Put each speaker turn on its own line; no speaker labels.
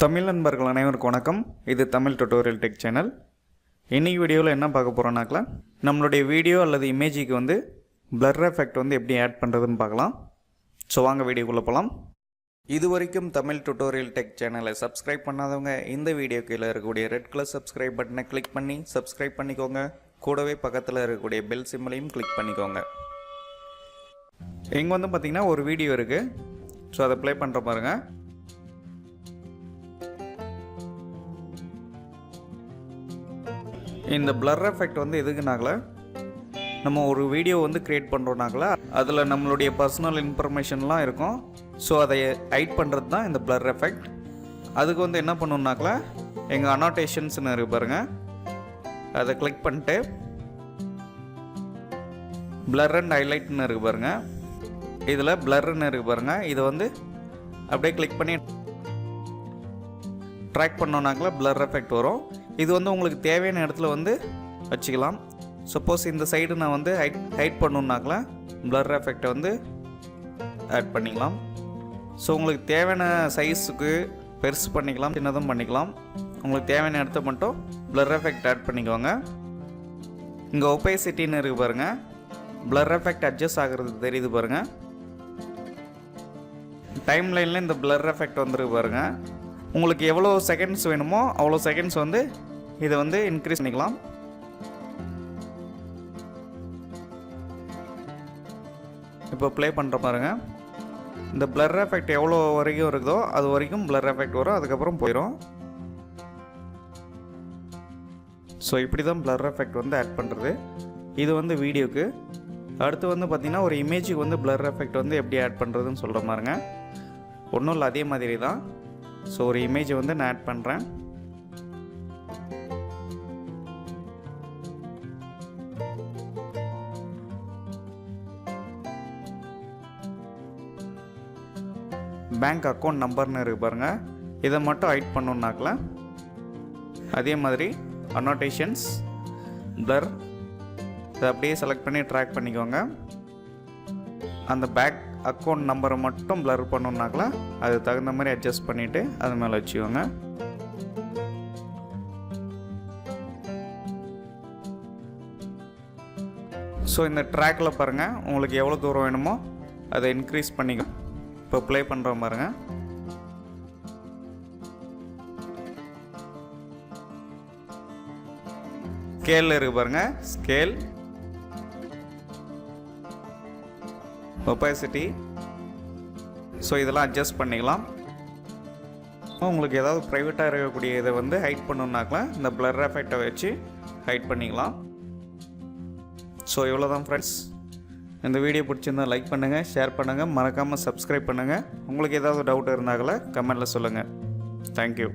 தமிழ் நண்பர்கள் அனைவருக்கும் வணக்கம். இது தமிழ் டுட்டோரியல் டெக் சேனல். இன்னைக்கு வீடியோவில் என்ன பார்க்க போகிறோம்னாக்கா, நம்மளுடைய வீடியோ அல்லது இமேஜுக்கு வந்து பிளர் எஃபெக்ட் வந்து எப்படி ஆட் பண்ணுறதுன்னு பார்க்கலாம். ஸோ வாங்க வீடியோக்குள்ளே போகலாம். இது வரைக்கும் தமிழ் டுட்டோரியல் டெக் சேனலை சப்ஸ்கிரைப் பண்ணாதவங்க இந்த வீடியோ கீழே இருக்கக்கூடிய ரெட் கலர் சப்ஸ்கிரைப் பட்டனை கிளிக் பண்ணி சப்ஸ்கிரைப் பண்ணிக்கோங்க. கூடவே பக்கத்தில் இருக்கக்கூடிய பெல் சிம்மலையும் கிளிக் பண்ணிக்கோங்க. இங்கே வந்து பார்த்திங்கன்னா ஒரு வீடியோ இருக்குது. ஸோ அதை ப்ளே பண்ணுற பாருங்கள். இந்த பிளர் எஃபெக்ட் வந்து எதுக்குனாக்கல, நம்ம ஒரு வீடியோ வந்து க்ரியேட் பண்ணுறோம்னாக்கல அதில் நம்மளுடைய பர்சனல் இன்ஃபர்மேஷன்லாம் இருக்கும். ஸோ அதை ஹைட் பண்ணுறது தான் இந்த பிளர் எஃபெக்ட். அதுக்கு வந்து என்ன பண்ணணுன்னாக்கல, எங்கள் அனோட்டேஷன்ஸ்னு இருக்கு பாருங்கள், அதை கிளிக் பண்ணிட்டு பிளர் அண்ட் ஹைலைட்னு இருக்கு பாருங்கள். இதில் பிளர்ன்னு இருக்கு பாருங்கள். இதை வந்து அப்படியே கிளிக் பண்ணி ட்ராக் பண்ணோன்னாக்கல பிளர் எஃபெக்ட் வரும். இது வந்து உங்களுக்கு தேவையான இடத்துல வந்து வச்சுக்கலாம். சப்போஸ் இந்த சைடு நான் வந்து ஹைட் பண்ணணுன்னாக்கல பிளர் எஃபெக்டை வந்து ஆட் பண்ணிக்கலாம். ஸோ உங்களுக்கு தேவையான சைஸுக்கு பெருசு பண்ணிக்கலாம், சின்னதும் பண்ணிக்கலாம். உங்களுக்கு தேவையான இடத்த மட்டும் பிளர் எஃபெக்ட் ஆட் பண்ணிக்கோங்க. இங்கே ஒப்பேசிட்டின்னு இருக்குது பாருங்கள். பிளர் எஃபெக்ட் அட்ஜஸ்ட் ஆகிறது தெரியுது பாருங்கள். டைம் லைனில் இந்த பிளர் எஃபெக்ட் வந்துருக்கு பாருங்கள். உங்களுக்கு எவ்வளோ செகண்ட்ஸ் வேணுமோ அவ்வளோ செகண்ட்ஸ் வந்து இதை வந்து இன்க்ரீஸ் பண்ணிக்கலாம். இப்போ ப்ளே பண்ணுற பாருங்க. இந்த பிளர் எஃபெக்ட் எவ்வளோ வரைக்கும் இருக்குதோ அது வரைக்கும் பிளர் எஃபெக்ட் வரும், அதுக்கப்புறம் போயிடும். ஸோ இப்படி தான் பிளர் எஃபெக்ட் வந்து ஆட் பண்ணுறது. இது வந்து வீடியோக்கு. அடுத்து வந்து பார்த்திங்கன்னா ஒரு இமேஜுக்கு வந்து பிளர் எஃபெக்ட் வந்து எப்படி ஆட் பண்ணுறதுன்னு சொல்கிற பாருங்க. ஒன்றும் இல்லை, அதே மாதிரி தான். ஸோ ஒரு இமேஜை வந்து நான் ஆட் பண்ணுறேன். பேங்க் அக்கௌண்ட் நம்பர்னு இருக்கு பாருங்கள். இதை மட்டும் ஹைட் பண்ணணுன்னாக்கல அதே மாதிரி அனோட்டேஷன்ஸ் பிளர் இதை அப்படியே செலக்ட் பண்ணி ட்ராக் பண்ணிக்கோங்க. அந்த பேங்க் அக்கௌண்ட் நம்பரை மட்டும் பிளர் பண்ணணுன்னாக்கல அது தகுந்த மாதிரி அட்ஜஸ்ட் பண்ணிவிட்டு அது மேலே வச்சுக்கோங்க. ஸோ இந்த ட்ராக்கில் பாருங்கள், உங்களுக்கு எவ்வளோ தூரம் வேணுமோ அதை இன்க்ரீஸ் பண்ணிக்கோ. இப்போ ப்ளே பண்ணுறோம் பாருங்கள். ஸ்கேல் இருக்கு பாருங்கள். ஸ்கேல், ஒப்பாசிட்டி, ஸோ இதெல்லாம் அட்ஜஸ்ட் பண்ணிக்கலாம். உங்களுக்கு ஏதாவது ப்ரைவேட்டாக இருக்கக்கூடிய இதை வந்து ஹைட் பண்ணணுன்னாக்கல இந்த பிளர் எஃபெக்டை வச்சு ஹைட் பண்ணிக்கலாம். ஸோ இவ்வளோ தான் ஃப்ரெண்ட்ஸ். இந்த வீடியோ பிடிச்சிருந்தால் லைக் பண்ணுங்கள், ஷேர் பண்ணுங்கள், மறக்காமல் சப்ஸ்கிரைப் பண்ணுங்கள். உங்களுக்கு ஏதாவது டவுட் இருந்தாக்கல கமெண்டில் சொல்லுங்கள். தேங்க்யூ.